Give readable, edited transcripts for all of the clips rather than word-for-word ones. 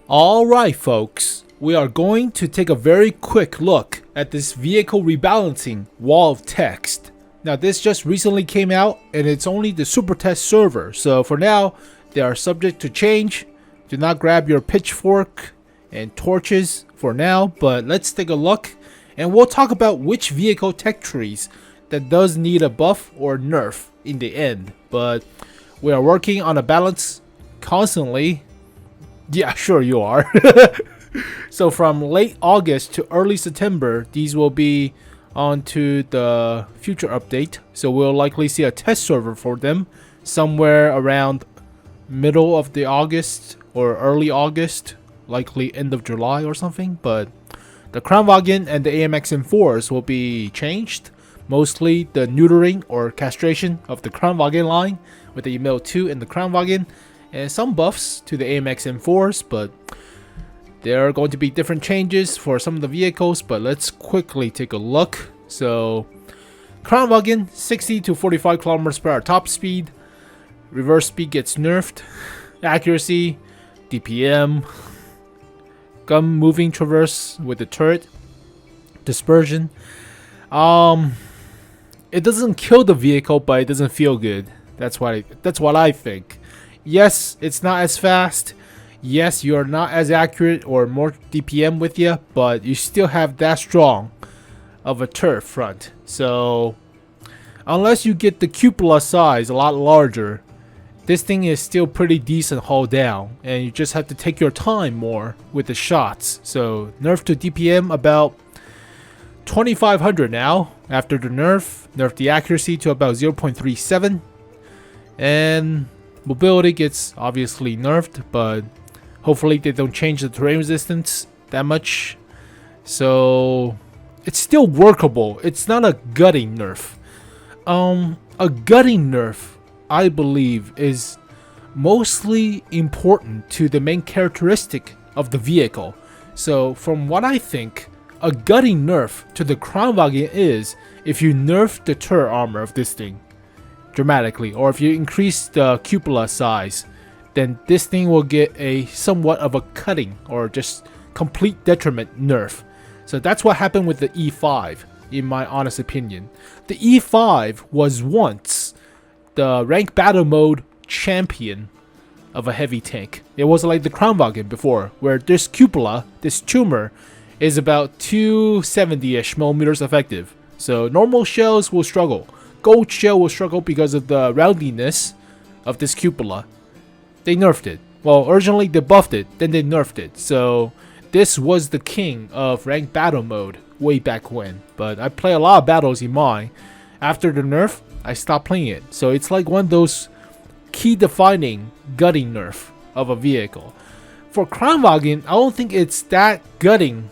Alright folks, we are going to take a very quick look at this vehicle rebalancing wall of text. Now this just recently came out and it's only the Supertest server, so for now they are subject to change. Do not grab your pitchfork and torches for now, but let's take a look and we'll talk about which vehicle tech trees that does need a buff or nerf in the end. But we are working on a balance constantly. Yeah, sure you are. So from late August to early September, these will be onto the future update. So we'll likely see a test server for them somewhere around middle of the August or early August, likely end of July or something. But the Kranvagn and the AMX M4s will be changed. Mostly the neutering or castration of the Kranvagn line with the 𝘕𝘦𝘦𝘥 and the Kranvagn, and some buffs to the AMX M4s, but there are going to be different changes for some of the vehicles. But let's quickly take a look. So Kranvagn 60 to 45 kilometers per hour top speed, reverse speed gets nerfed, accuracy, DPM, gun moving traverse with the turret, dispersion. It doesn't kill the vehicle, but it doesn't feel good. That's what I think. Yes, it's not as fast. Yes, you're not as accurate or more DPM with you, but you still have that strong of a turret front. So unless you get the cupola size a lot larger, this thing is still pretty decent hull down, and you just have to take your time more with the shots. So nerf to DPM about 2500 now after the nerf the accuracy to about 0.37, and mobility gets obviously nerfed, but hopefully they don't change the terrain resistance that much. So it's still workable. It's not a gutting nerf. A gutting nerf, I believe, is mostly important to the main characteristic of the vehicle. So from what I think, a gutting nerf to the Kranvagn is if you nerf the turret armor of this thing dramatically, or if you increase the cupola size, then this thing will get a somewhat of a cutting or just complete detriment nerf. So that's what happened with the E5, in my honest opinion. The E5 was once the rank battle mode champion of a heavy tank. It was like the Kranvagn before, where this cupola, this tumor, is about 270-ish millimeters effective. So normal shells will struggle. Gold shell will struggle because of the roundiness of this cupola. They nerfed it. Well, originally they buffed it, then they nerfed it. So this was the king of ranked battle mode way back when. But I play a lot of battles in mine. After the nerf, I stopped playing it. So it's like one of those key defining gutting nerf of a vehicle. For Kranvagn, I don't think it's that gutting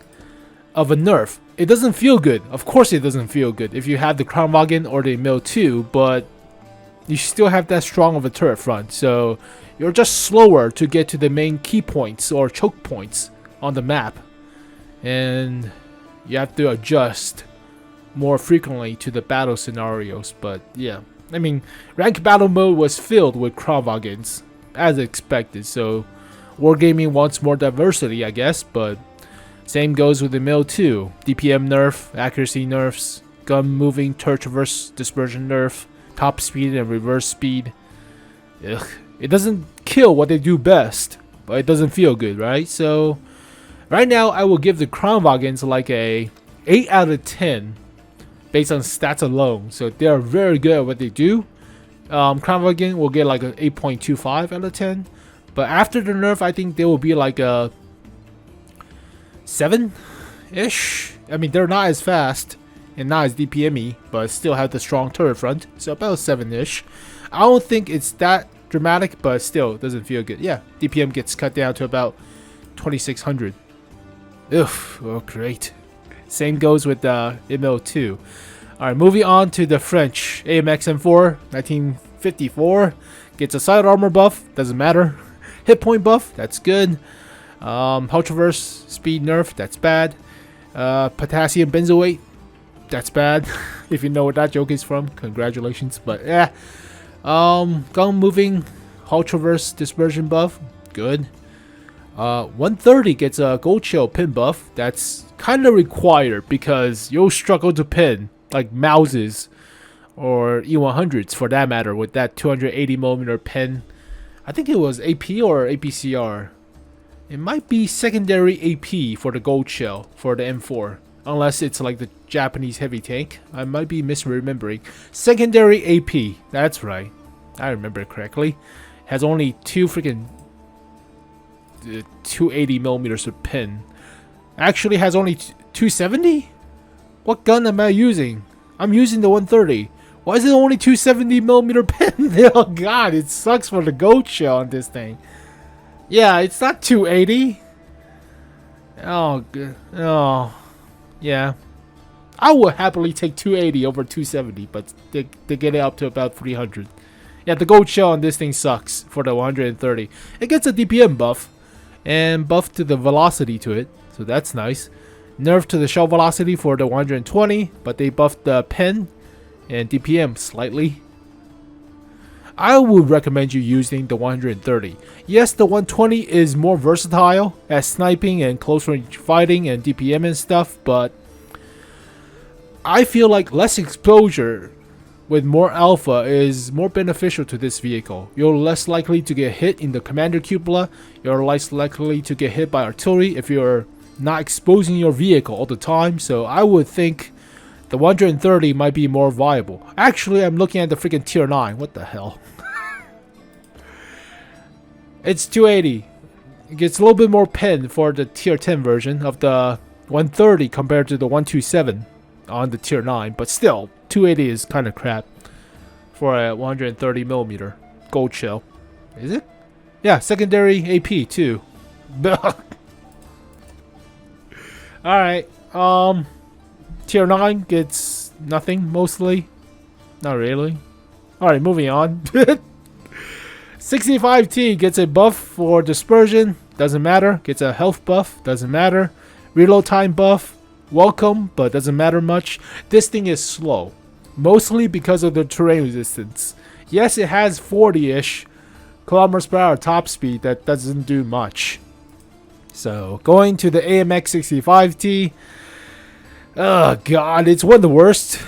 of a nerf. It doesn't feel good. Of course it doesn't feel good if you have the Kranvagn or the 𝘕𝘦𝘦𝘥, but you still have that strong of a turret front, so you're just slower to get to the main key points or choke points on the map, and you have to adjust more frequently to the battle scenarios. But yeah, I mean, ranked battle mode was filled with Kranvagns as expected, so Wargaming wants more diversity, I guess. But same goes with the 𝘕𝘦𝘦𝘥. DPM nerf, accuracy nerfs, gun moving, turret traverse, dispersion nerf, top speed and reverse speed. Ugh. It doesn't kill what they do best, but it doesn't feel good, right? So right now I will give the Kranvagns like a 8 out of 10 based on stats alone. So they are very good at what they do. Kranvagn will get like an 8.25 out of 10. But after the nerf, I think they will be like a 7-ish. I mean, they're not as fast and not as DPM-y, but still have the strong turret front. So about 7-ish. I don't think it's that dramatic, but still doesn't feel good. Yeah, DPM gets cut down to about 2600. Oof, oh great. Same goes with the 𝘕𝘦𝘦𝘥. Alright, moving on to the French AMX M4 1954. Gets a side armor buff, doesn't matter. Hit point buff, that's good. Hull traverse speed nerf, that's bad. Potassium benzoate, that's bad. If you know what that joke is from, congratulations. But yeah, gun moving, hull traverse dispersion buff, good. 130 gets a gold shell pin buff. That's kind of required because you'll struggle to pin like Mouses or E100s for that matter with that 280mm pin. I think it was AP or APCR. It might be secondary AP for the gold shell for the M4. Unless it's like the Japanese heavy tank. I might be misremembering. Secondary AP. That's right. I remember it correctly. Has only two freaking 280mm of pin. Actually has only 270? What gun am I using? I'm using the 130. Why is it only 270mm pin? Oh god, it sucks for the gold shell on this thing. Yeah, it's not 280. Oh, good. Oh, yeah. I would happily take 280 over 270, but they get it up to about 300. Yeah, the gold shell on this thing sucks for the 130. It gets a DPM buff and buff to the velocity to it, so that's nice. Nerf to the shell velocity for the 120, but they buffed the pen and DPM slightly. I would recommend you using the 130. Yes, the 120 is more versatile at sniping and close range fighting and DPM and stuff, but I feel like less exposure with more alpha is more beneficial to this vehicle. You're less likely to get hit in the commander cupola. You're less likely to get hit by artillery if you're not exposing your vehicle all the time. So I would think the 130 might be more viable. Actually, I'm looking at the freaking tier 9. What the hell? It's 280. It gets a little bit more pen for the tier 10 version of the 130 compared to the 127 on the tier 9. But still, 280 is kind of crap for a 130mm gold shell. Is it? Yeah, secondary AP too. Alright, tier 9 gets nothing mostly. Not really. Alright, moving on. 65T gets a buff for dispersion, doesn't matter. Gets a health buff, doesn't matter. Reload time buff, welcome, but doesn't matter much. This thing is slow, mostly because of the terrain resistance. Yes, it has 40-ish kilometers per hour top speed. That doesn't do much. So going to the AMX 65T. Oh god, it's one of the worst.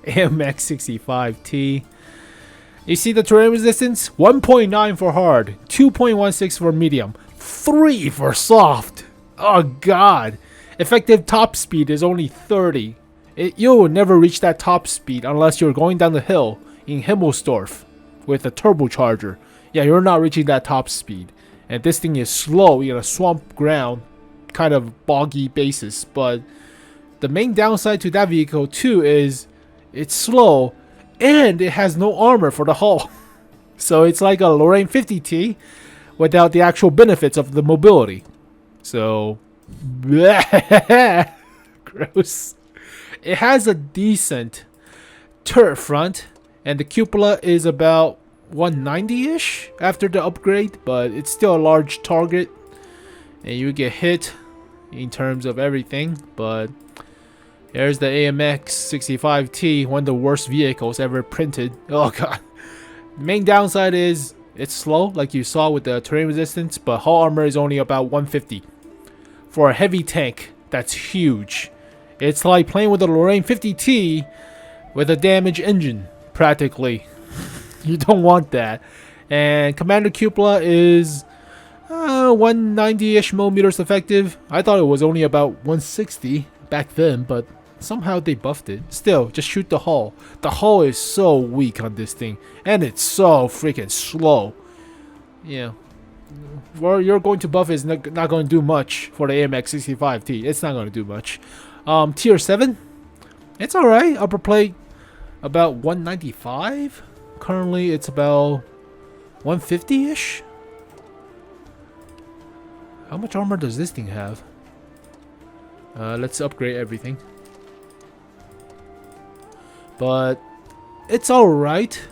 AMX 65T. You see the terrain resistance? 1.9 for hard, 2.16 for medium, 3 for soft. Oh god. Effective top speed is only 30. You will never reach that top speed unless you're going down the hill in Himmelsdorf with a turbocharger. Yeah, you're not reaching that top speed. And this thing is slow in a swamp ground, kind of boggy basis. But the main downside to that vehicle too is it's slow and it has no armor for the hull. So it's like a Lorraine 50T without the actual benefits of the mobility. So, gross. It has a decent turret front, and the cupola is about 190-ish after the upgrade, but it's still a large target, and you get hit in terms of everything. But there's the AMX 65T, one of the worst vehicles ever printed. Oh god. The main downside is it's slow, like you saw with the terrain resistance, but hull armor is only about 150. For a heavy tank, that's huge. It's like playing with a Lorraine 50T with a damaged engine, practically. You don't want that. And commander cupola is 190-ish millimeters effective. I thought it was only about 160 back then, but somehow they buffed it. Still, just shoot the hull. The hull is so weak on this thing, and it's so freaking slow. Yeah. Well, you're going to buff is not going to do much for the AMX 65T. It's not going to do much. Tier 7, it's alright. Upper plate about 195. Currently, it's about 150-ish. How much armor does this thing have? Let's upgrade everything. But it's alright.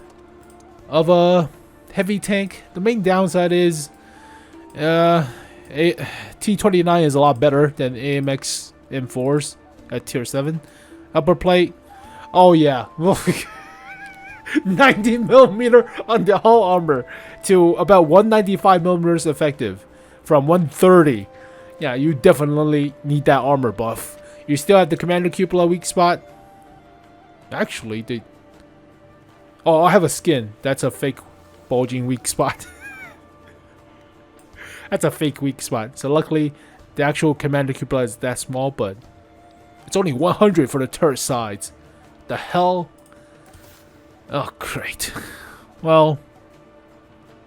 Of a heavy tank. The main downside is T29 is a lot better than AMX M4s at tier 7. Upper plate, oh yeah, 90mm on the hull armor to about 195mm effective from 130. Yeah, you definitely need that armor buff. You still have the Commander Cupola weak spot. Actually, oh, I have a skin. That's a fake bulging weak spot. That's a fake weak spot. So luckily, the actual Commander Cupola is that small, but it's only 100 for the turret sides. The hell? Oh, great. Well,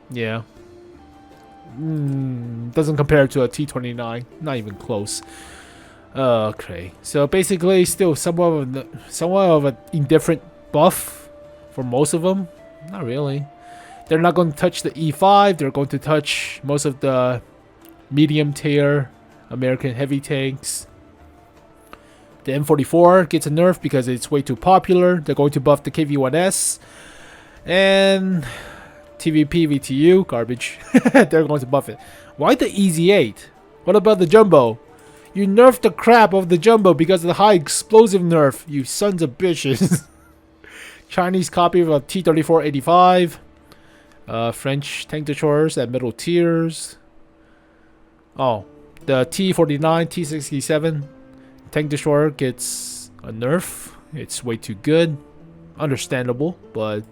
yeah. Doesn't compare to a T29. Not even close. Okay. So basically, still somewhat of an indifferent buff for most of them. Not really. They're not going to touch the E5. They're going to touch most of the medium tier American heavy tanks. The M44 gets a nerf because it's way too popular. They're going to buff the KV-1S. And TVP VTU, garbage. They're going to buff it. Why the EZ8? What about the Jumbo? You nerfed the crap of the Jumbo because of the high explosive nerf, you sons of bitches. Chinese copy of a T-34-85. French tank destroyers at middle tiers. Oh, the T-49, T-67 tank destroyer gets a nerf. It's way too good. Understandable, but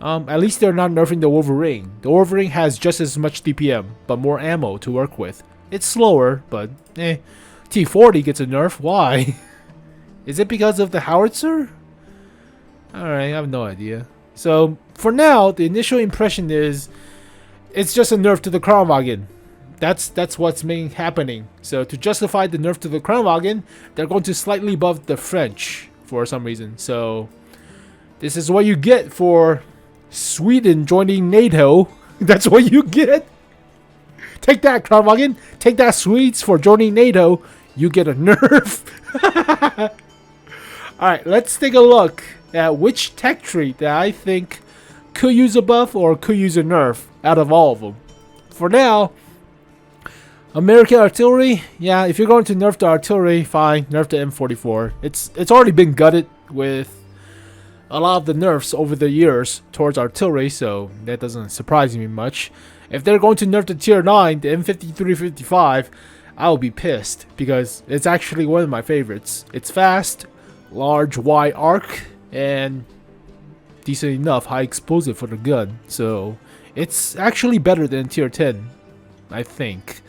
at least they're not nerfing the Wolverine. The Wolverine has just as much DPM, but more ammo to work with. It's slower, but T-40 gets a nerf. Why? Is it because of the howitzer? Alright, I have no idea. So, for now, the initial impression is it's just a nerf to the Kranvagn. That's what's happening. So, to justify the nerf to the Kranvagn, they're going to slightly buff the French for some reason. So, this is what you get for Sweden joining NATO. That's what you get. Take that, Kranvagn. Take that, Swedes, for joining NATO. You get a nerf. Alright, let's take a look at which tech tree that I think could use a buff or could use a nerf out of all of them. For now, American artillery, yeah, if you're going to nerf the artillery, fine, nerf the M44. It's already been gutted with a lot of the nerfs over the years towards artillery, so that doesn't surprise me much. If they're going to nerf the tier 9, the M53-55, I'll be pissed because it's actually one of my favorites. It's fast, large wide arc, and decent enough high explosive for the gun. So it's actually better than tier 10, I think.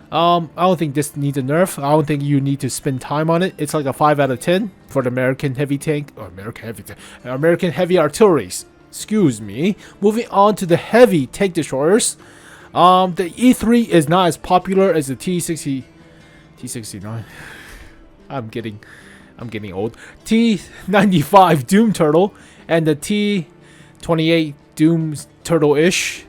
I don't think this needs a nerf. I don't think you need to spend time on it. It's like a 5 out of 10 for the American heavy tank or American heavy artilleries. Excuse me. Moving on to the heavy tank destroyers. The E3 is not as popular as the T69. I'm getting old. T95 Doom Turtle and the T28 Doom Turtle-ish.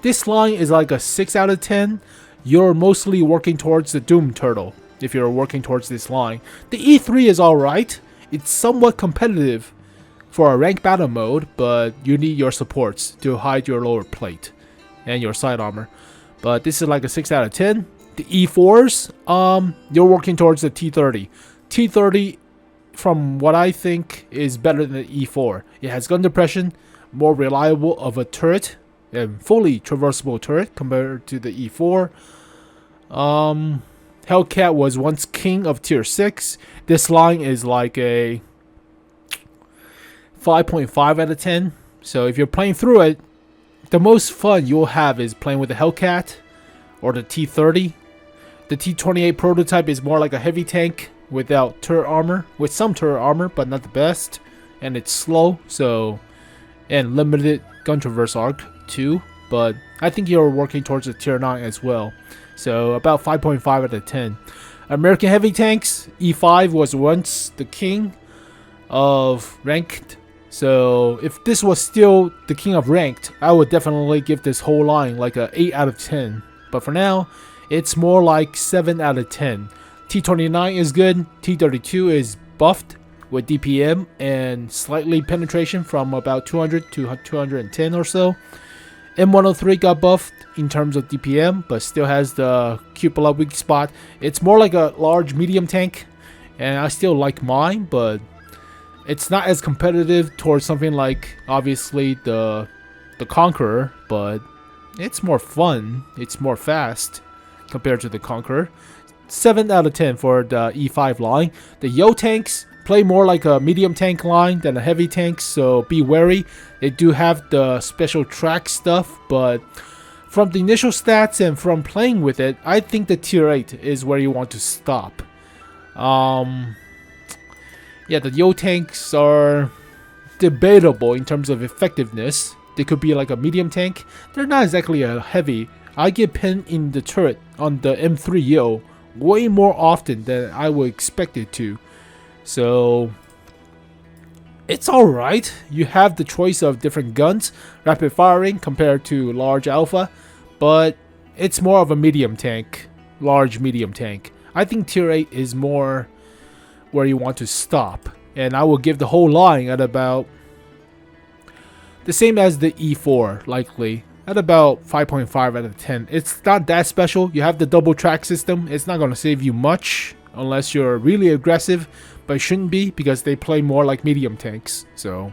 This line is like a 6 out of 10. You're mostly working towards the Doom Turtle if you're working towards this line. The E3 is alright. It's somewhat competitive for a ranked battle mode, but you need your supports to hide your lower plate and your side armor. But this is like a 6 out of 10. The E4s, you're working towards the T30. T30, from what I think, is better than the E4. It has gun depression, more reliable of a turret, and fully traversable turret compared to the E4. Hellcat was once king of tier 6. This line is like a 5.5 out of 10. So if you're playing through it, the most fun you'll have is playing with the Hellcat or the T30. The T28 prototype is more like a heavy tank without turret armor, with some turret armor, but not the best. And it's slow, so, and limited gun traverse arc too. But I think you're working towards the tier 9 as well. So about 5.5 out of 10. American heavy tanks, E5 was once the king of ranked. So if this was still the king of ranked, I would definitely give this whole line like a 8 out of 10. But for now, it's more like 7 out of 10. T29 is good. T32 is buffed with DPM and slightly penetration from about 200 to 210 or so. M103 got buffed in terms of DPM, but still has the cupola weak spot. It's more like a large medium tank, and I still like mine, but it's not as competitive towards something like, obviously, the Conqueror, but It's more fun. It's more fast compared to the Conqueror. 7 out of 10 for the E5 line. The Yo tanks play more like a medium tank line than a heavy tank, so be wary. They do have the special track stuff, but from the initial stats and from playing with it, I think the tier 8 is where you want to stop. Yeah, the Yo tanks are debatable in terms of effectiveness. They could be like a medium tank. They're not exactly a heavy. I get pinned in the turret on the M3 Yo way more often than I would expect it to. So it's alright. You have the choice of different guns, rapid firing compared to large alpha, but it's more of a medium tank, large medium tank. I think tier 8 is more where you want to stop, and I will give the whole line at about the same as the E4, likely at about 5.5 out of 10. It's not that special. You have the double track system. It's not going to save you much unless you're really aggressive, but it shouldn't be because they play more like medium tanks. So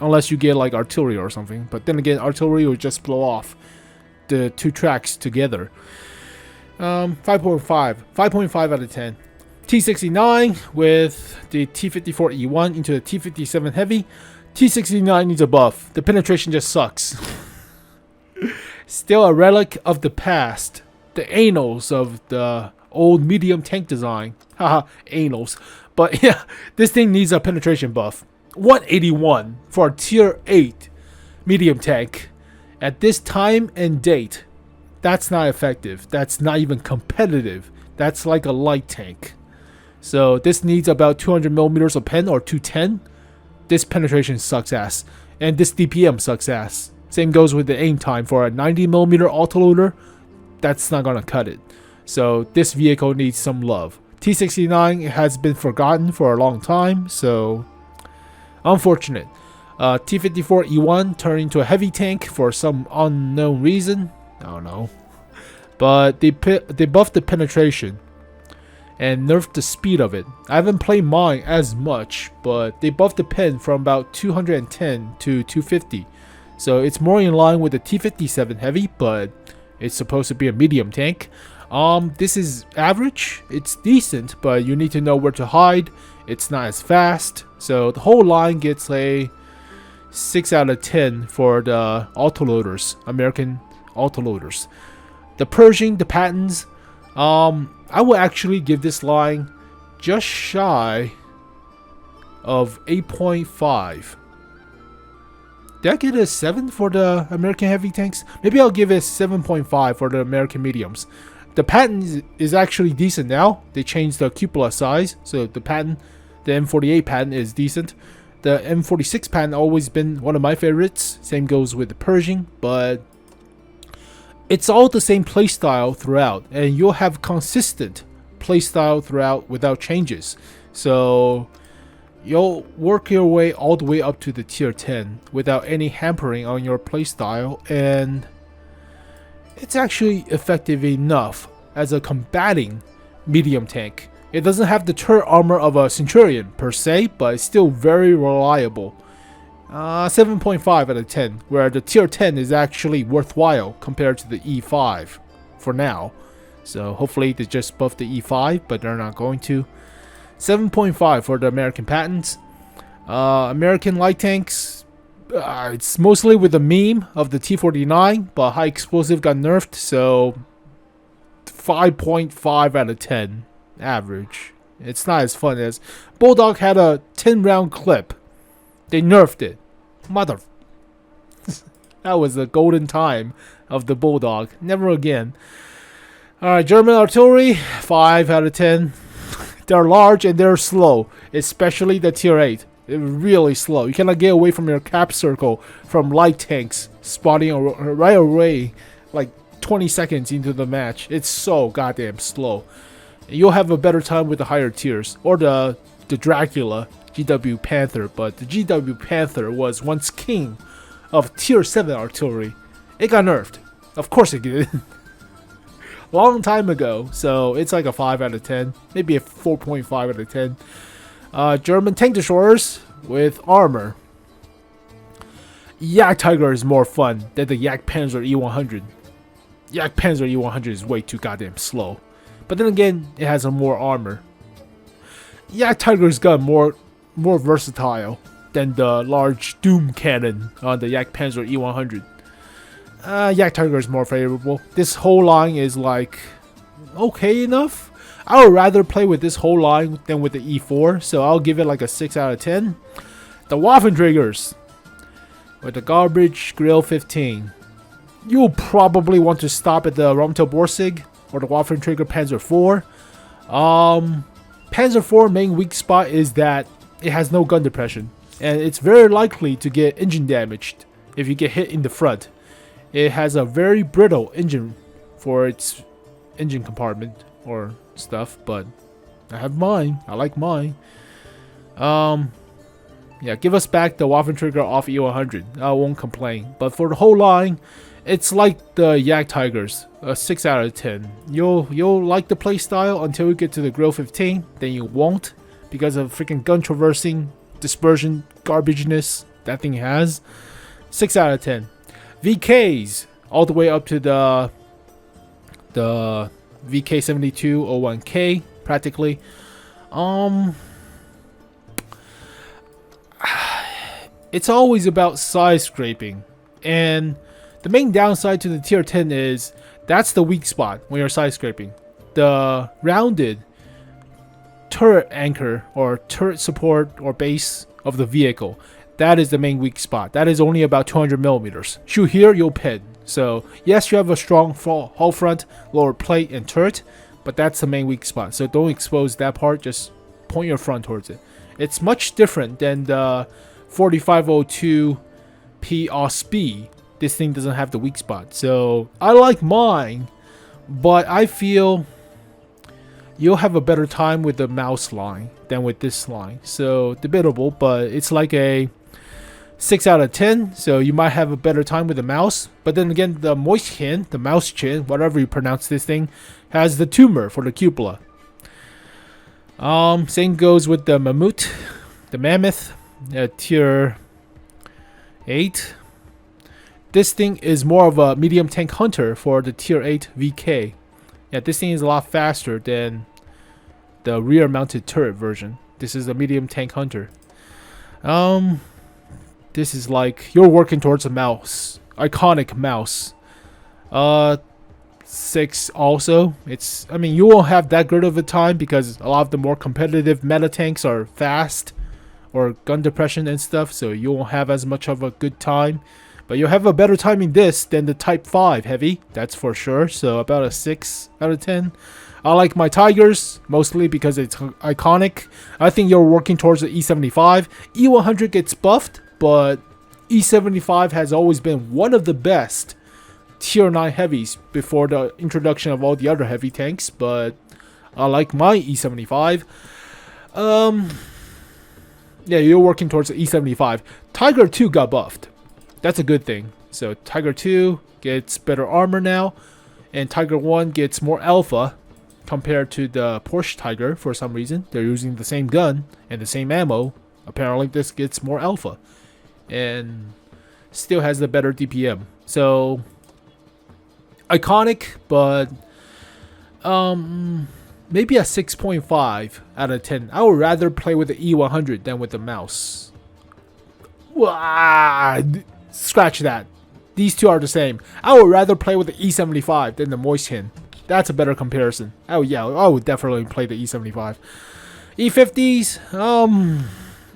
unless you get like artillery or something, but then again, artillery will just blow off the two tracks together. 5.5 out of 10. T69 with the T54E1 into the T57 Heavy. T69 needs a buff. The penetration just sucks. Still a relic of the past. The anals of the old medium tank design. Haha, anals. But yeah, this thing needs a penetration buff. 181 for a tier 8 medium tank. At this time and date, that's not effective. That's not even competitive. That's like a light tank. So this needs about 200mm of pen or 210. This penetration sucks ass. And this DPM sucks ass. Same goes with the aim time for a 90mm autoloader. That's not gonna cut it. So this vehicle needs some love. T69 has been forgotten for a long time, so unfortunate. T54E1 turned into a heavy tank for some unknown reason. I don't know. But they buffed the penetration and nerfed the speed of it. I haven't played mine as much, but they buffed the pen from about 210 to 250. So it's more in line with the T57 Heavy, but it's supposed to be a medium tank. This is average. It's decent, but you need to know where to hide. It's not as fast. So the whole line gets a 6 out of 10 for the autoloaders, American autoloaders. The Pershing, the patents, I will actually give this line just shy of 8.5. Did I get a 7 for the American heavy tanks? Maybe I'll give it 7.5 for the American mediums. The patent is actually decent now. They changed the cupola size, so the patent, the M48 patent is decent. The M46 patent always been one of my favorites. Same goes with the Pershing, but it's all the same playstyle throughout, and you'll have consistent playstyle throughout without changes. So you'll work your way all the way up to the tier 10 without any hampering on your playstyle, and it's actually effective enough as a combating medium tank. It doesn't have the turret armor of a Centurion per se, but it's still very reliable. 7.5 out of 10, where the tier 10 is actually worthwhile compared to the E5 for now. So hopefully they just buff the E5, but they're not going to. 7.5 for the American patents. American light tanks, it's mostly with the meme of the T49, but high explosive got nerfed, so 5.5 out of 10 average. It's not as fun as Bulldog had a 10 round clip. They nerfed it. Mother. That was the golden time of the Bulldog. Never again. Alright, German artillery, 5 out of 10. They're large and they're slow, especially the tier 8. They're really slow. You cannot get away from your cap circle from light tanks spawning right away like 20 seconds into the match. It's so goddamn slow. You'll have a better time with the higher tiers, or the Dracula GW Panther, but the GW Panther was once king of tier 7 artillery. It got nerfed. Of course it did. Long time ago, so it's like a 5 out of 10, maybe a 4.5 out of 10. German tank destroyers with armor. Yak Tiger is more fun than the Yak Panzer E100. Panzer E100 is way too goddamn slow. But then again, it has a more armor. Tiger's gun more versatile than the large Doom cannon on the Panzer E100. Tiger is more favorable. This whole line is like okay enough. I would rather play with this whole line than with the E4, so I'll give it like a 6 out of 10. The Waffenträgers with the garbage grill 15. You'll probably want to stop at the 𝘕𝘦𝘦𝘥 or the Waffenträger Panzer 4. Panzer 4 main weak spot is that it has no gun depression, and it's very likely to get engine damaged if you get hit in the front. It has a very brittle engine for its engine compartment or stuff, but I have mine. I like mine. Give us back the Waffenträger off E100. I won't complain. But for the whole line, it's like the Tigers, a 6 out of 10. You'll like the playstyle until you get to the Grill 15, then you won't because of freaking gun traversing, dispersion, garbageness that thing has. 6 out of 10. VKs all the way up to the VK7201K practically. It's always about side scraping, and the main downside to the tier 10 is that's the weak spot when you're side scraping. The rounded turret anchor or turret support or base of the vehicle, that is the main weak spot. That is only about 200 millimeters. Shoot here, you'll pin. So yes, you have a strong hull front, lower plate, and turret, but that's the main weak spot. So don't expose that part. Just point your front towards it. It's much different than the 4502 POSB. This thing doesn't have the weak spot. So I like mine, but I feel you'll have a better time with the mouse line than with this line. So debatable, but it's like a 6 out of 10. So you might have a better time with the mouse. But then again, the 𝘕𝘦𝘦𝘥, the mouse chin, whatever you pronounce this thing, has the tumor for the cupola. Same goes with the mammoth, tier 8. This thing is more of a medium tank hunter for the tier 8 VK. This thing is a lot faster than the rear mounted turret version. This is a medium tank hunter. This is like you're working towards a mouse, iconic mouse. 6 also. You won't have that good of a time because a lot of the more competitive meta tanks are fast or gun depression and stuff, so you won't have as much of a good time. But you'll have a better time in this than the Type 5 heavy, that's for sure. So about a 6 out of 10. I like my Tigers mostly because it's iconic. I think you're working towards the E75. E100 gets buffed, but E75 has always been one of the best tier 9 heavies before the introduction of all the other heavy tanks. But I like my E75. You're working towards the E75. Tiger 2 got buffed. That's a good thing. So Tiger 2 gets better armor now, and Tiger 1 gets more alpha compared to the Porsche Tiger for some reason. They're using the same gun and the same ammo. Apparently this gets more alpha and still has the better DPM. So iconic, but maybe a 6.5 out of 10. I would rather play with the E100 than with the mouse. Scratch that. These two are the same. I would rather play with the E75 than the 𝘕𝘦𝘦𝘥. That's a better comparison. Oh yeah, I would definitely play the E75. E50s,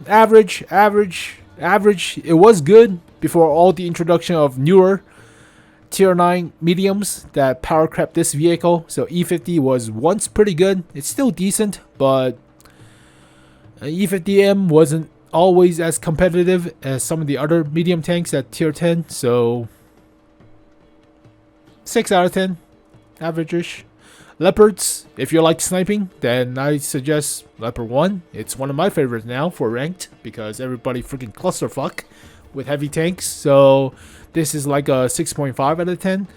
average. It was good before all the introduction of newer tier 9 mediums that power crept this vehicle. So E50 was once pretty good. It's still decent, but E50M wasn't always as competitive as some of the other medium tanks at tier 10. So 6 out of 10, average-ish. Leopards, if you like sniping, then I suggest Leopard 1. It's one of my favorites now for ranked because everybody freaking clusterfuck with heavy tanks. So this is like a 6.5 out of 10.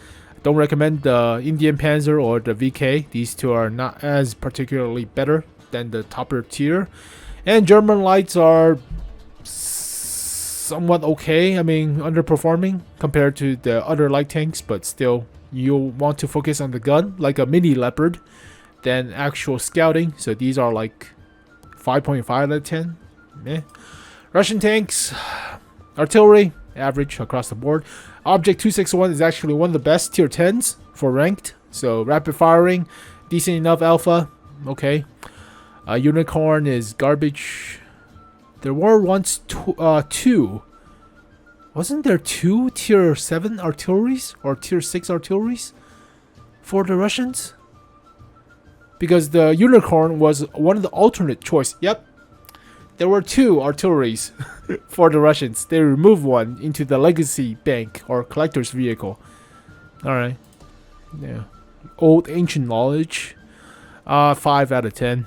Don't recommend the Indian Panzer or the VK. These two are not as particularly better than the topper tier. And German lights are somewhat okay. Underperforming compared to the other light tanks, but still you want to focus on the gun, like a mini Leopard, than actual scouting. So these are like 5.5 out of 10. Meh. Russian tanks, artillery, average across the board. Object 261 is actually one of the best tier 10s for ranked. So rapid firing, decent enough alpha. Okay. Unicorn is garbage. There were once two. Wasn't there 2 tier 7 artilleries or tier 6 artilleries for the Russians? Because the Unicorn was one of the alternate choice. Yep. There were 2 artilleries for the Russians. They removed one into the legacy bank or collector's vehicle. Alright. Yeah. Old ancient knowledge. 5 out of 10.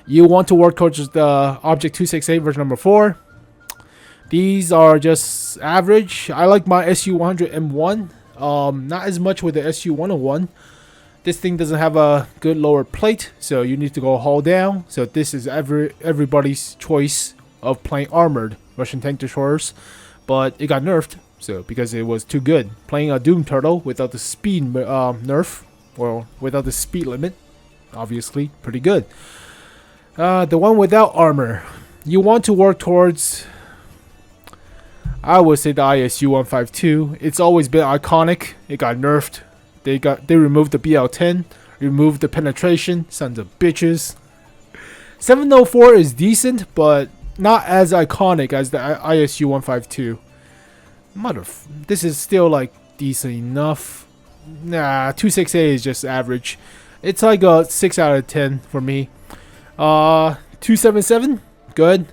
You want to work towards the Object 268 version number 4. These are just average. I like my 𝘕𝘦𝘦𝘥 M1. Not as much with the 𝘕𝘰𝘓. This thing doesn't have a good lower plate, so you need to go hull down. So this is everybody's choice of playing armored Russian tank destroyers, but it got nerfed. So because it was too good, playing a Doom Turtle without the speed nerf, or without the speed limit, obviously pretty good. The one without armor, you want to work towards, I would say, the ISU-152. It's always been iconic. It got nerfed. They removed the BL-10, removed the penetration. Sons of bitches. 704 is decent, but not as iconic as the ISU-152. This is still like decent enough. Nah, 268 is just average. It's like a 6 out of 10 for me. 277, good.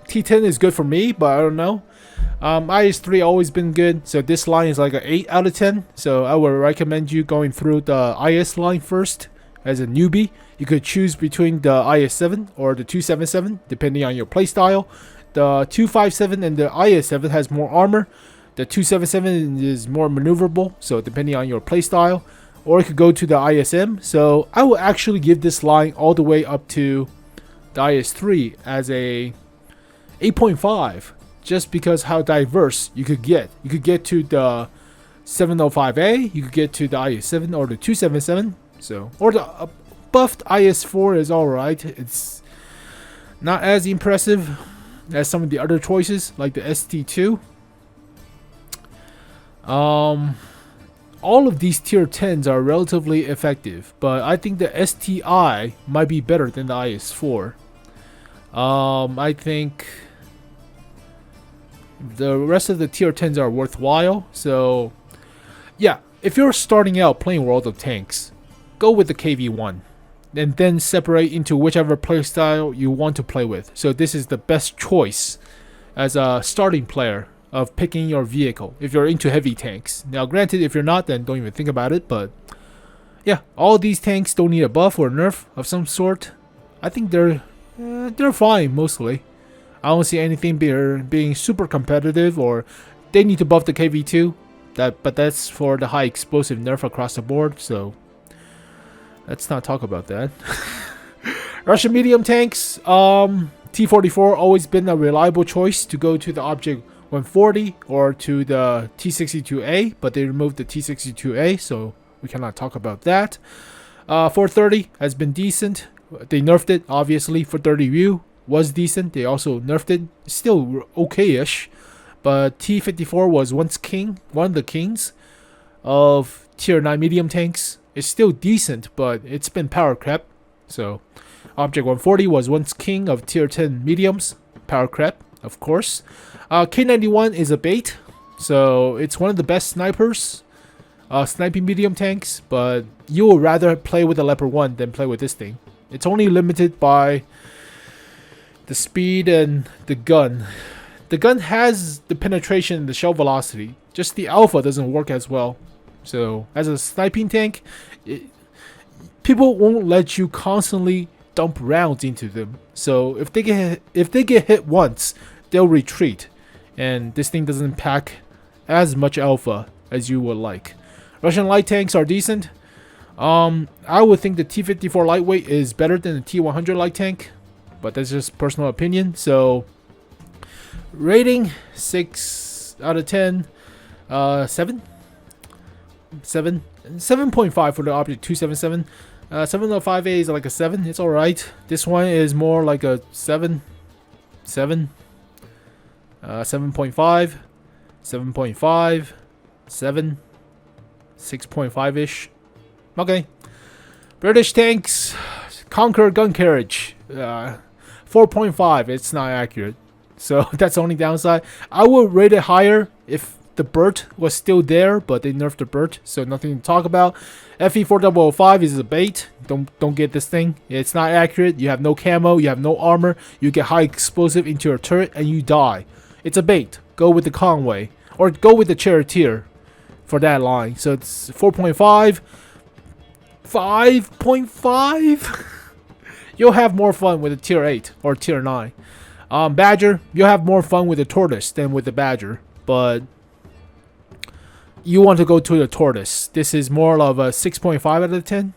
T10 is good for me, but I don't know. IS3 always been good, so this line is like an 8 out of 10. So I would recommend you going through the IS line first as a newbie. You could choose between the IS7 or the 277 depending on your playstyle. The 257 and the IS7 has more armor. The 277 is more maneuverable, so depending on your playstyle. Or you could go to the ISM. So I will actually give this line all the way up to the IS3 as a 8.5. Just because how diverse you could get. You could get to the 705A, you could get to the IS7 or the 277. So, or the buffed IS4 is alright. It's not as impressive as some of the other choices, like the ST2. All of these tier 10s are relatively effective, but I think the STI might be better than the IS4. I think the rest of the tier 10s are worthwhile. So yeah, if you're starting out playing World of Tanks, go with the KV1 and then separate into whichever playstyle you want to play with. So this is the best choice as a starting player of picking your vehicle if you're into heavy tanks. Now granted, if you're not, then don't even think about it, but yeah, all these tanks don't need a buff or nerf of some sort. I think they're fine mostly. I don't see anything being super competitive, or they need to buff the KV2. But that's for the high explosive nerf across the board, so let's not talk about that. Russian medium tanks, T44 always been a reliable choice to go to the Object 140 or to the T62A, but they removed the T62A, so we cannot talk about that. 430 has been decent. They nerfed it, obviously. 430U was decent. They also nerfed it. Still okay-ish. But T54 was once king, one of the kings of tier 9 medium tanks. It's still decent, but it's been power crap. So Object 140 was once king of tier 10 mediums. Power crap, of course. K91 is a bait. So it's one of the best snipers. Sniping medium tanks. But you would rather play with the Leopard 1 than play with this thing. It's only limited by the speed and the gun. The gun has the penetration and the shell velocity. Just the alpha doesn't work as well. So as a sniping tank, people won't let you constantly dump rounds into them. So if they get hit once, they'll retreat, and this thing doesn't pack as much alpha as you would like. Russian light tanks are decent. I would think the T54 lightweight is better than the T100 light tank, but that's just personal opinion. So rating 6 out of 10, 7. 7.5 for the object 277. 705A is like a 7. It's alright. This one is more like a 7. 7. 7.5. 7.5. 7. 6.5-ish. Okay. British tanks. Conquer gun carriage. 4.5. It's not accurate. So that's the only downside. I would rate it higher if the Burt was still there, but they nerfed the Burt, so nothing to talk about. FE4005 is a bait. Don't get this thing. It's not accurate. You have no camo, you have no armor, you get high explosive into your turret, and you die. It's a bait. Go with the Conway. Or go with the Charioteer for that line. So it's 4.5. 5.5? You'll have more fun with a tier 8 or tier 9. Badger, you'll have more fun with the Tortoise than with the Badger, but you want to go to the Tortoise. This is more of a 6.5 out of 10.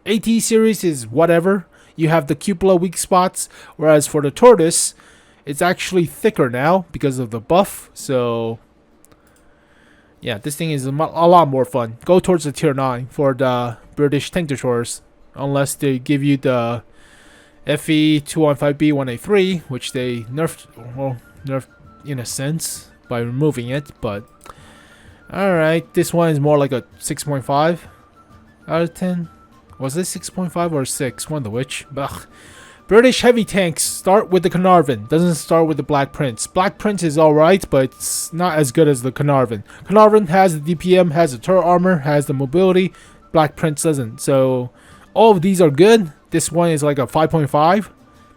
AT series is whatever. You have the cupola weak spots, whereas for the Tortoise, it's actually thicker now because of the buff. So yeah, this thing is a lot more fun. Go towards the tier 9 for the British tank destroyers, unless they give you the FE215B1A3, which they nerfed, well, nerfed in a sense by removing it, but alright, this one is more like a 6.5 out of 10. Was this 6.5 or 6? One of the which. Ugh. British heavy tanks start with the Kranvagn. Doesn't start with the Black Prince. Black Prince is alright, but it's not as good as the Kranvagn. Kranvagn has the DPM, has the turret armor, has the mobility. Black Prince doesn't. So all of these are good. This one is like a 5.5.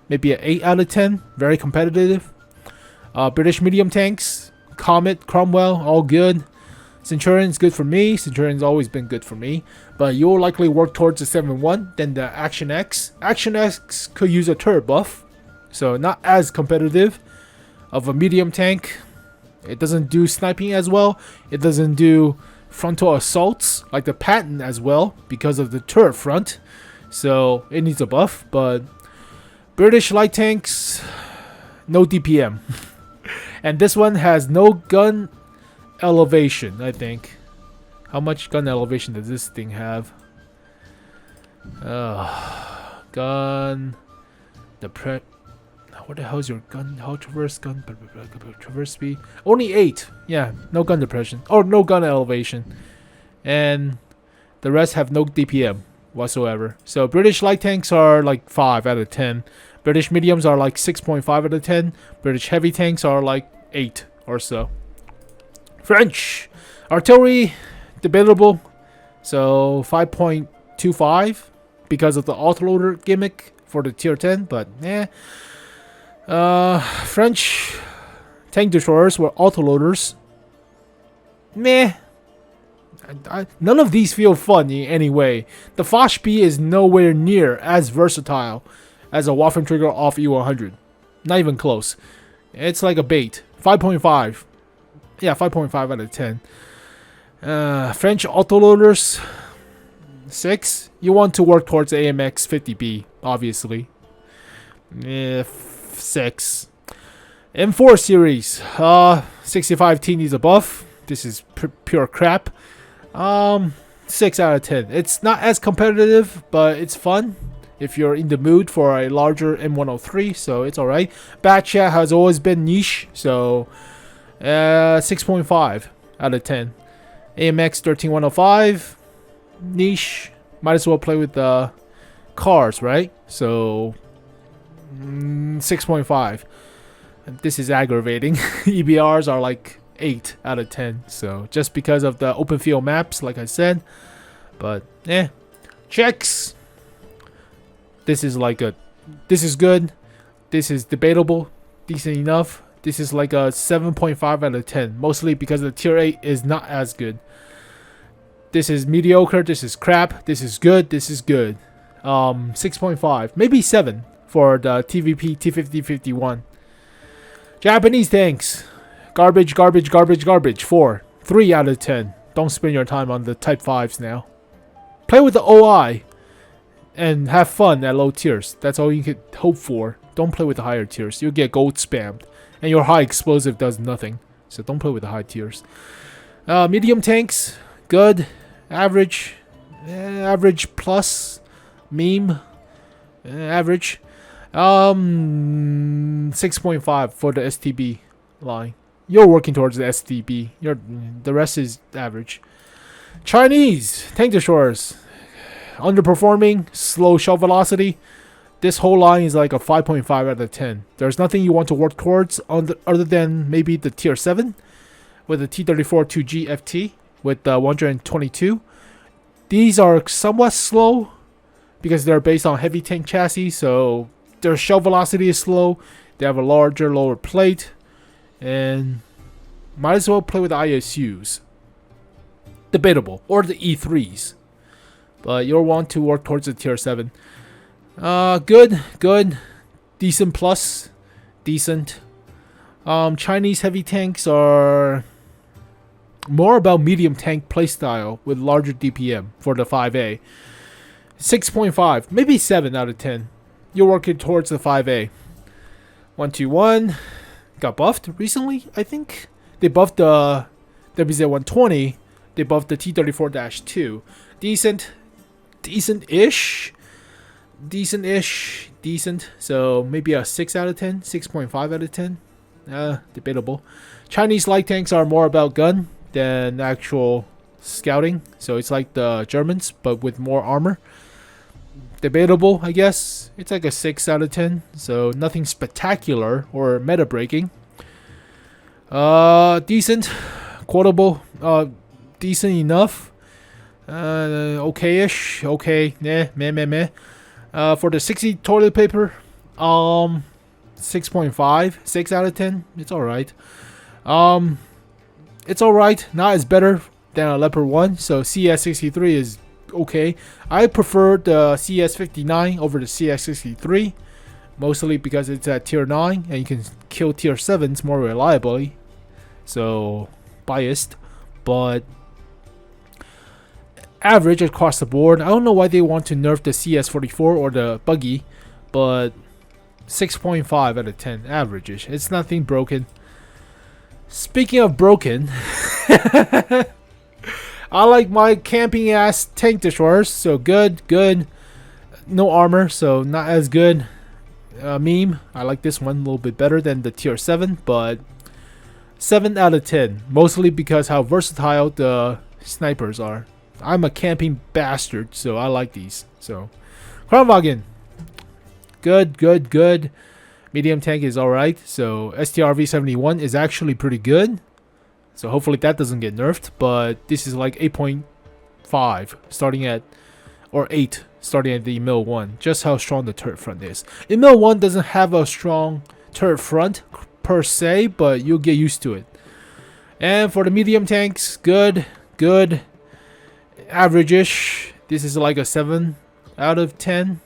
Maybe an 8 out of 10. Very competitive. British medium tanks. Comet, Cromwell, all good. Centurion's good for me. Centurion's always been good for me. But you'll likely work towards the 7.1. Then the Action X. Action X could use a turret buff. So not as competitive of a medium tank. It doesn't do sniping as well. It doesn't do frontal assaults like the Patton as well because of the turret front. So it needs a buff. But British light tanks, no DPM. And this one has no gun elevation, I think. How much gun elevation does this thing have? Gun. What the hell is your gun? How traverse gun? Traverse speed? Only 8. Yeah, no gun depression. Or no gun elevation. And the rest have no DPM whatsoever. So British light tanks are like 5 out of 10. British mediums are like 6.5 out of 10. British heavy tanks are like 8 or so. French artillery, debatable. So 5.25 because of the autoloader gimmick for the tier 10, but yeah. French tank destroyers were autoloaders. Meh. None of these feel fun in any way. The Foch-B is nowhere near as versatile as a Waffentrigger off E100. Not even close. It's like a bait. 5.5. Yeah, 5.5 out of 10. French autoloaders, 6. You want to work towards AMX 50B, obviously. 6. M4 series. 65T needs a buff. This is pure crap. 6 out of 10. It's not as competitive, but it's fun if you're in the mood for a larger M103, so it's alright. Batchat has always been niche, so 6.5 out of 10. AMX 13105, niche. Might as well play with the cars, right? So 6.5. This is aggravating. EBRs are like 8 out of 10. So just because of the open field maps, like I said. But yeah. Czechs. This is like a. This is good. This is debatable. Decent enough. This is like a 7.5 out of 10. Mostly because the tier 8 is not as good. This is mediocre. This is crap. This is good. This is good. 6.5. Maybe 7 for the TVP T5051. Japanese tanks. Garbage, garbage, garbage, garbage. 4. 3 out of 10. Don't spend your time on the Type 5s now. Play with the OI. And have fun at low tiers. That's all you could hope for. Don't play with the higher tiers. You'll get gold spammed. And your high explosive does nothing. So don't play with the high tiers. Medium tanks. Good. Average. Average plus. Meme. Average. 6.5 for the STB line. You're working towards the STB. The rest is average. Chinese tank destroyers. Underperforming. Slow shell velocity. This whole line is like a 5.5 out of 10. There's nothing you want to work towards other than maybe the tier 7 with the T-34 2G FT with 122. These are somewhat slow because they're based on heavy tank chassis, so their shell velocity is slow. They have a larger lower plate, and might as well play with the ISUs. Debatable, or the E3s, but you'll want to work towards the tier 7. Good, decent plus, decent. Chinese heavy tanks are more about medium tank playstyle with larger DPM for the 5A. 6.5, maybe 7 out of 10. You're working towards the 5A. 121 got buffed recently, I think. They buffed the WZ-120. They buffed the T-34-2. Decent-ish. Decent. So maybe a 6 out of 10, 6.5 out of 10. Debatable. Chinese light tanks are more about gun than actual scouting. So it's like the Germans, but with more armor. Debatable, I guess. It's like a 6 out of 10. So nothing spectacular or meta breaking. Decent. Quotable. Decent enough. Okay-ish. Okay. Meh. For the 60 toilet paper, 6.5, 6 out of 10. It's alright. It's alright. Not as better than a Leopard 1. So CS63 is okay. I prefer the CS59 over the CS63. Mostly because it's at tier 9 and you can kill tier 7s more reliably. So biased. But average across the board. I don't know why they want to nerf the CS44 or the buggy, but 6.5 out of 10 average-ish. It's nothing broken. Speaking of broken, I like my camping ass tank destroyers. So good. No armor, so not as good. Meme, I like this one a little bit better than the tier 7, but 7 out of 10. Mostly because how versatile the snipers are. I'm a camping bastard, so I like these. So, Kranvagn, good. Medium tank is alright. So, STRV-71 is actually pretty good. So, hopefully that doesn't get nerfed. But this is like 8.5 starting at, or 8 starting at the Emil 1. Just how strong the turret front is. Emil 1 doesn't have a strong turret front per se, but you'll get used to it. And for the medium tanks, good. Average-ish. This is like a 7 out of 10.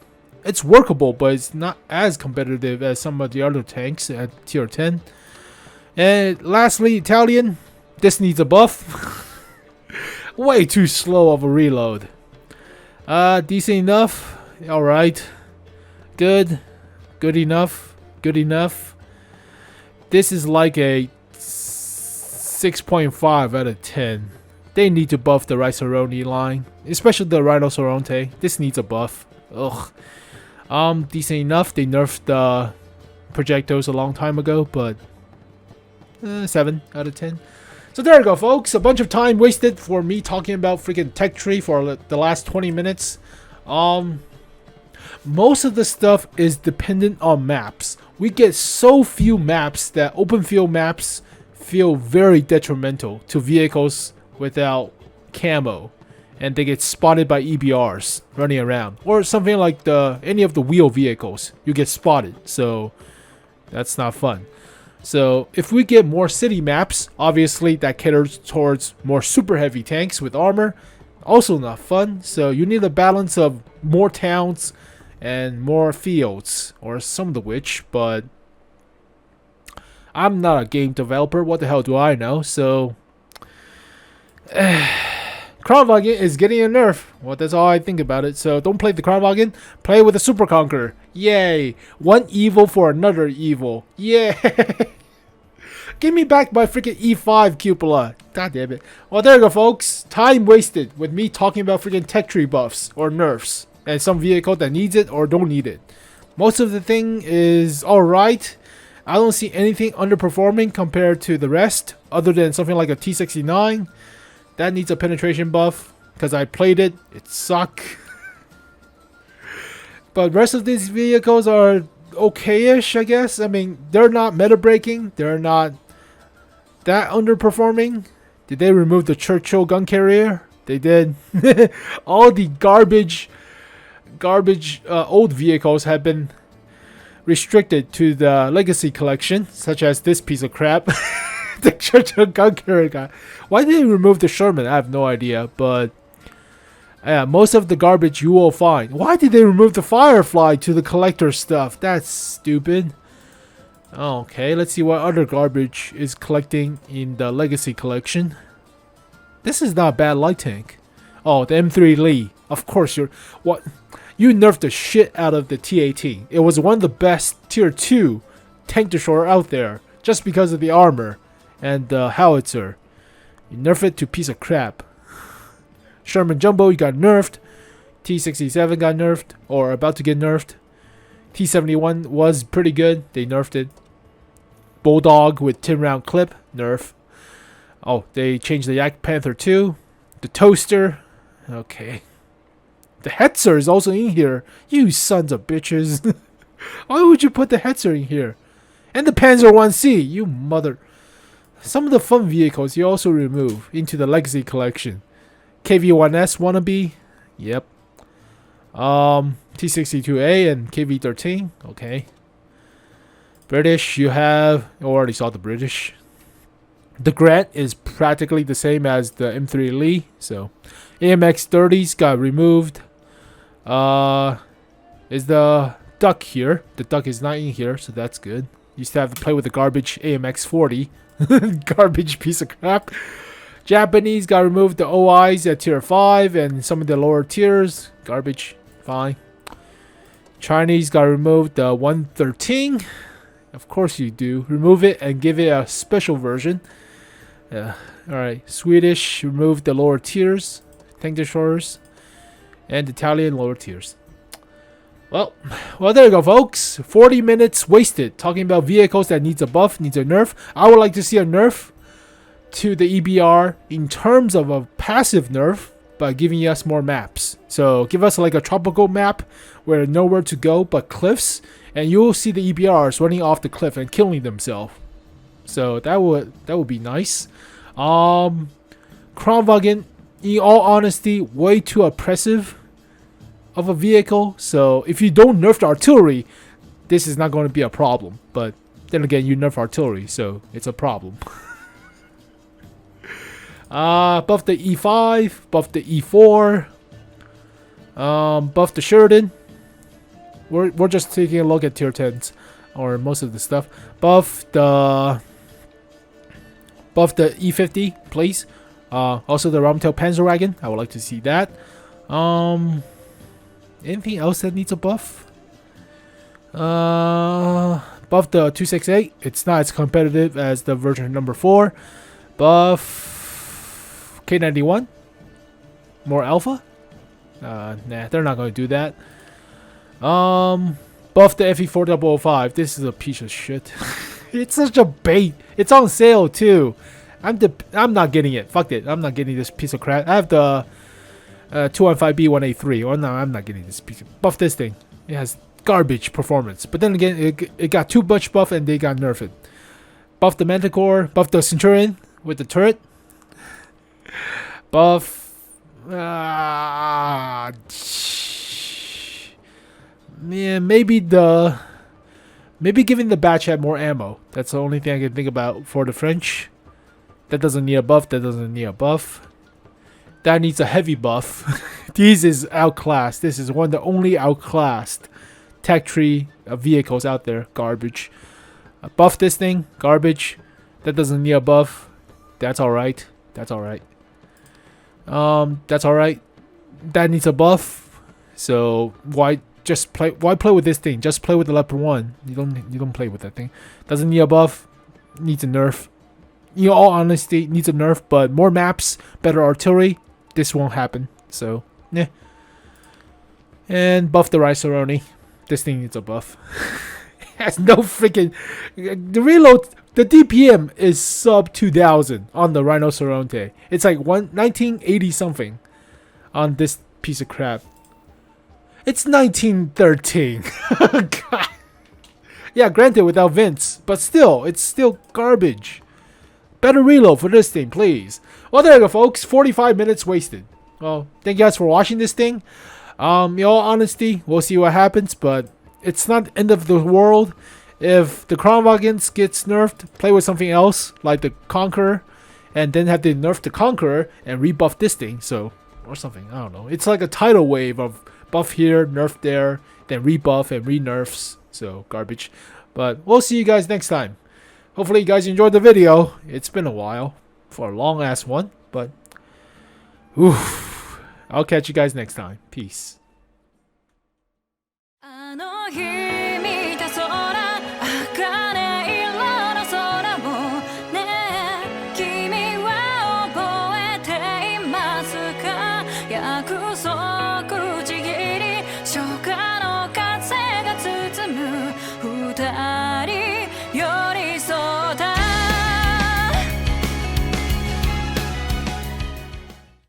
It's workable, but it's not as competitive as some of the other tanks at tier 10. And lastly, Italian. This needs a buff. Way too slow of a reload. Decent enough. Alright. Good enough. This is like a 6.5 out of 10. They need to buff the Rhinoceronte line, especially the Rhinoceronte. This needs a buff. Ugh. Decent enough. They nerfed the projectiles a long time ago, but 7 out of 10. So there you go, folks. A bunch of time wasted for me talking about freaking Tech Tree for the last 20 minutes. Most of the stuff is dependent on maps. We get so few maps that open field maps feel very detrimental to vehicles without camo, and they get spotted by EBRs running around, or something like any of the wheel vehicles. You get spotted, so that's not fun. So if we get more city maps, obviously that caters towards more super heavy tanks with armor. Also not fun. So you need a balance of more towns and more fields, or some of which, but I'm not a game developer. What the hell do I know? So Kranvagn is getting a nerf. Well, that's all I think about it. So don't play the Kranvagn. Play with the Super Conqueror. Yay! One evil for another evil. Yay! Give me back my freaking E5 cupola. God damn it. Well, there you go, folks. Time wasted with me talking about freaking tech tree buffs or nerfs and some vehicle that needs it or don't need it. Most of the thing is alright. I don't see anything underperforming compared to the rest, other than something like a T69. That needs a penetration buff because I played it. It sucked. But rest of these vehicles are okay-ish, I guess. I mean, they're not meta-breaking. They're not that underperforming. Did they remove the Churchill gun carrier? They did. All the garbage old vehicles have been restricted to the legacy collection, such as this piece of crap. The Churchill gun carrier guy. Why did they remove the Sherman? I have no idea, but yeah, most of the garbage you will find. Why did they remove the Firefly to the collector stuff? That's stupid. Okay, let's see what other garbage is collecting in the Legacy collection. This is not a bad light tank. Oh, the M3 Lee. Of course, you nerfed the shit out of the T18. It was one of the best tier 2 tank destroyer out there, just because of the armor and the howitzer. You nerf it to piece of crap. Sherman Jumbo, you got nerfed. T67 got nerfed, or about to get nerfed. T71 was pretty good. They nerfed it. Bulldog with 10 round clip, nerf. Oh, they changed the Yak Panther 2. The Toaster. Okay. The Hetzer is also in here. You sons of bitches. Why would you put the Hetzer in here? And the Panzer 1C, you mother. Some of the fun vehicles you also remove into the Legacy collection. KV-1S wannabe. Yep. T62A and KV-13. Okay. British, you have... I already saw the British. The Grant is practically the same as the M3 Lee. So, AMX 30s got removed. Is the Duck here? The Duck is not in here, so that's good. Used to have to play with the garbage AMX 40. Garbage piece of crap. Japanese got removed the OIs at tier 5 and some of the lower tiers. Garbage. Fine. Chinese got removed the 113. Of course you do. Remove it and give it a special version. Alright. Swedish removed the lower tiers. Tank destroyers. And Italian lower tiers. Well, there you go, folks. 40 minutes wasted talking about vehicles that needs a buff, needs a nerf. I would like to see a nerf to the EBR in terms of a passive nerf by giving us more maps. So give us like a tropical map where nowhere to go but cliffs, and you'll see the EBRs running off the cliff and killing themselves. So that would be nice. Kranvagn, in all honesty, way too oppressive of a vehicle. So if you don't nerf the artillery, this is not going to be a problem. But then again, you nerf artillery, so it's a problem. Buff the E5, buff the E4, buff the Sheridan. We're just taking a look at tier 10s, or most of the stuff. Buff the E50, please. Also the Romtel Panzerwagen. I would like to see that. Anything else that needs a buff? Buff the 268. It's not as competitive as the version number 4. Buff K91. More alpha? Nah, they're not going to do that. Buff the FE4005. This is a piece of shit. It's such a bait. It's on sale too. I'm not getting it. Fuck it. I'm not getting this piece of crap. I have the 215B183. Oh no, I'm not getting this piece of... Buff this thing. It has garbage performance. But then again, it got too much buff and they got nerfed. Buff the Manticore. Buff the Centurion with the turret. Buff... yeah, maybe giving the batch head more ammo. That's the only thing I can think about for the French. That doesn't need a buff. That doesn't need a buff. That needs a heavy buff. This is outclassed. This is one of the only outclassed tech tree vehicles out there. Garbage. Buff this thing. Garbage. That doesn't need a buff. That's alright. That's alright. That's alright. That needs a buff. So why play with this thing? Just play with the Leopard 1. You don't play with that thing. Doesn't need a buff. needs a nerf. You know, all honesty, needs a nerf, but more maps, better artillery, this won't happen. So, yeah. And buff the Rhinoceronte. This thing needs a buff. It has no freaking... The reload, the DPM is sub 2000 on the Rhinoceronte. It's like 1980 something on this piece of crap. It's 1913. God. Yeah, granted without vents, but still, it's still garbage. Better reload for this thing, please. Well, there you go, folks. 45 minutes wasted. Well, thank you guys for watching this thing. In all honesty, we'll see what happens, but it's not the end of the world. If the Kranvagn gets nerfed, play with something else, like the Conqueror, and then have to nerf the Conqueror and rebuff this thing, so, or something, I don't know. It's like a tidal wave of buff here, nerf there, then rebuff and re-nerfs, so garbage. But we'll see you guys next time. Hopefully you guys enjoyed the video. It's been a while for a long ass one, but oof. I'll catch you guys next time. Peace. 𝘕𝘦𝘬𝘳𝘧𝘴